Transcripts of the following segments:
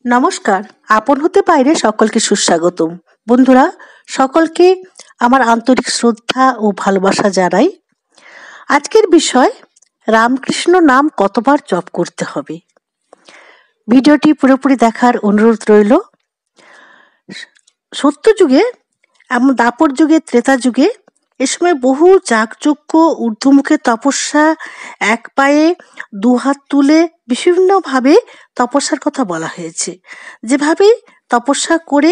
নমস্কার, আপন হতে বাইরে সকলকে সুস্বাগতম। বন্ধুরা, সকলকে আমার আন্তরিক শ্রদ্ধা ও ভালোবাসা জানাই। আজকের বিষয়, রামকৃষ্ণ নাম কতবার জপ করতে হবে। ভিডিওটি পুরোপুরি দেখার অনুরোধ রইল। সত্যযুগে, এমন দাপর যুগে, ত্রেতা যুগে এ সময় বহু যাগযজ্ঞ, ঊর্ধ্বমুখে তপস্যা, এক পায়ে দুহাত তুলে বিভিন্নভাবে তপস্যার কথা বলা হয়েছে। যেভাবে তপস্যা করে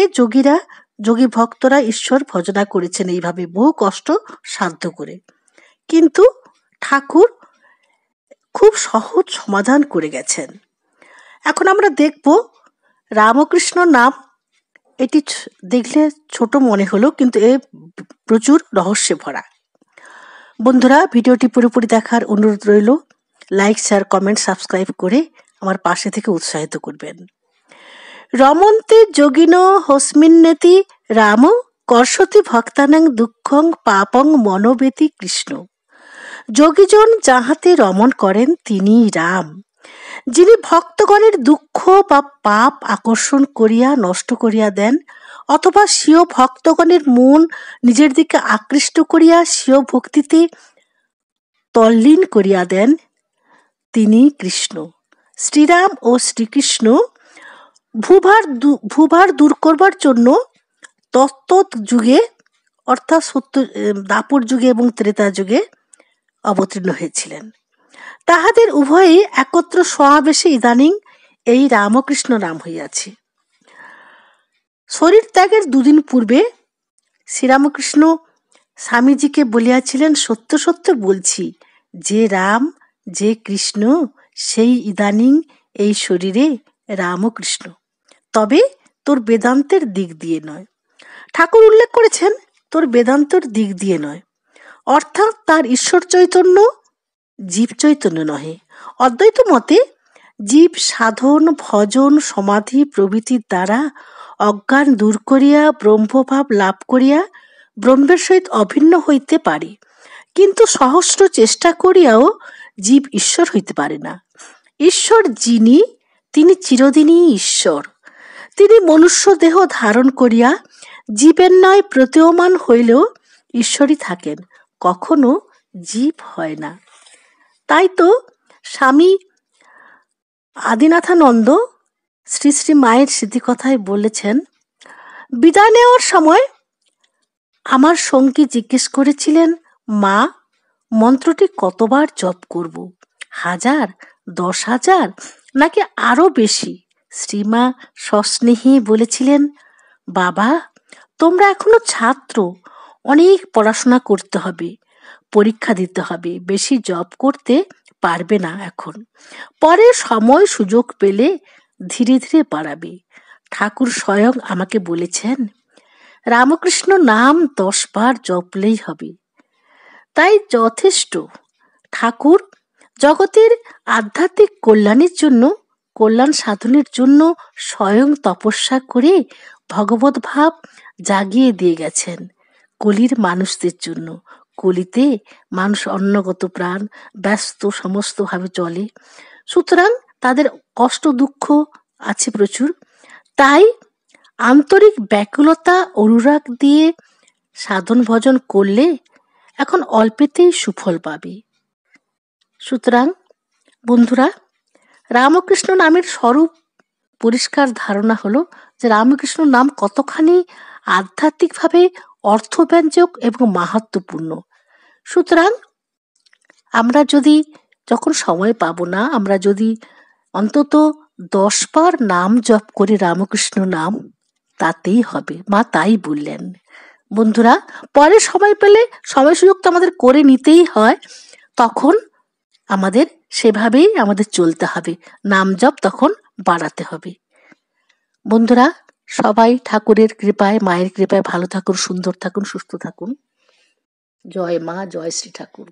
যোগী ভক্তরা ঈশ্বর ভজনা করেছেন, এইভাবে বহু কষ্ট সাধ্য করে। কিন্তু ঠাকুর খুব সহজ সমাধান করে গেছেন। এখন আমরা দেখব রামকৃষ্ণ নাম। এটি দেখলে ছোট মনে হলো, কিন্তু এ প্রচুর রহস্যে ভরা। বন্ধুরা, ভিডিওটি পুরোপুরি দেখার অনুরোধ রইল। লাইক, শেয়ার, কমেন্ট, সাবস্ক্রাইব করে আমার পাশে থেকে উৎসাহিত করবেন। রমন্তে যোগিন হস্মিন্নেতি রাম কর্ষতি ভক্তানাং দুঃখং পাপং মনোবেতি কৃষ্ণ। যোগীজন যাহাতে রমণ করেন তিনি রাম, যিনি ভক্তগণের দুঃখ বা পাপ আকর্ষণ করিয়া নষ্ট করিয়া দেন, অথবা স্বীয় ভক্তগণের মন নিজের দিকে আকৃষ্ট করিয়া স্বীয় ভক্তিতে তল্লীন করিয়া দেন, তিনি কৃষ্ণ। শ্রীরাম ও শ্রীকৃষ্ণ ভূভার দূর করবার জন্য তত্ত্বত যুগে, অর্থাৎ দাপর যুগে এবং ত্রেতা যুগে অবতীর্ণ হয়েছিলেন। তাহাদের উভয়ই একত্র সমাবেশে ইদানিং এই রামকৃষ্ণ নাম হইয়াছে। শরীর ত্যাগের দুদিন পূর্বে শ্রীরামকৃষ্ণ স্বামীজিকে বলিয়াছিলেন, সত্য সত্য বলছি, যে রাম, যে কৃষ্ণ, সেই ইদানিং এই শরীরে রামকৃষ্ণ, তবে তোর বেদান্তের দিক দিয়ে নয়। ঠাকুর উল্লেখ করেছেন, তোর বেদান্তর দিক দিয়ে নয়, অর্থাৎ তার ঈশ্বর চৈতন্য জীব চৈতন্য নহে। অদ্বৈত মতে জীব সাধন, ভজন, সমাধি প্রভৃতির দ্বারা অজ্ঞান দূর করিয়া ব্রহ্মভাব লাভ করিয়া ব্রহ্মের সহিত অভিন্ন হইতে পারে, কিন্তু সহস্র চেষ্টা করিয়াও জীব ঈশ্বর হইতে পারে না। ঈশ্বর যিনি, তিনি চিরদিনই ঈশ্বর। তিনি মনুষ্য দেহ ধারণ করিয়া জীবের ন্যায় প্রতীয়মান হইলেও ঈশ্বরই থাকেন, কখনো জীব হয় না। তাই তো স্বামী আদিনাথানন্দ শ্রী শ্রী মায়ের স্মৃতিকথায় বলেছেন, বিদায় নেওয়ার সময় আমার সঙ্গী জিজ্ঞেস করেছিলেন, মা, মন্ত্রটি কতবার জপ করব? 1000, 10,000 নাকি আরো বেশি? শ্রীমা সস্নেহে বলেছিলেন, বাবা, তোমরা এখনো ছাত্র, অনেক পড়াশোনা করতে হবে, পরীক্ষা দিতে হবে, বেশি জপ করতে পারবে না এখন, পরে সময় সুযোগ পেলে ধীরে ধীরে বাড়াবে। ঠাকুর স্বয়ং আমাকে বলেছেন, রামকৃষ্ণ নাম 10 বার জপলেই হবে, তাই যথেষ্ট। ঠাকুর জগতের আধ্যাত্মিক কল্যাণের জন্য, কল্যাণ সাধনের জন্য স্বয়ং তপস্যা করে ভগবত ভাব জাগিয়ে দিয়ে গেছেন কলির মানুষদের জন্য। কলিতে মানুষ অন্নগত প্রাণ, ব্যস্ত সমস্তভাবে চলে, সুতরাং তাদের কষ্ট দুঃখ আছে প্রচুর। তাই আন্তরিক ব্যাকুলতা অনুরাগ দিয়ে সাধন ভজন করলে এখন অল্পেতেই সুফল পাবে। সুতরাং বন্ধুরা, রামকৃষ্ণ নামের স্বরূপ পরিষ্কার ধারণা হলো যে রামকৃষ্ণ নাম কতখানি আধ্যাত্মিকভাবে অর্থব্যঞ্জক এবং মাহাত্ম্যপূর্ণ। সুতরাং আমরা যদি, যখন সময় পাবো না, আমরা যদি অন্তত 10 বার নাম জপ করি রামকৃষ্ণ নাম, তাতেই হবে। মা তাই বললেন। বন্ধুরা, পরে সময় পেলে, সময় সুযোগ তো আমাদের করে নিতেই হয়, তখন আমাদের সেভাবেই আমাদের চলতে হবে, নাম জপ তখন বাড়াতে হবে। বন্ধুরা, সবাই ঠাকুরের কৃপায়, মায়ের কৃপায় ভালো থাকুন, সুন্দর থাকুন, সুস্থ থাকুন। জয় মা, জয় শ্রী ঠাকুর।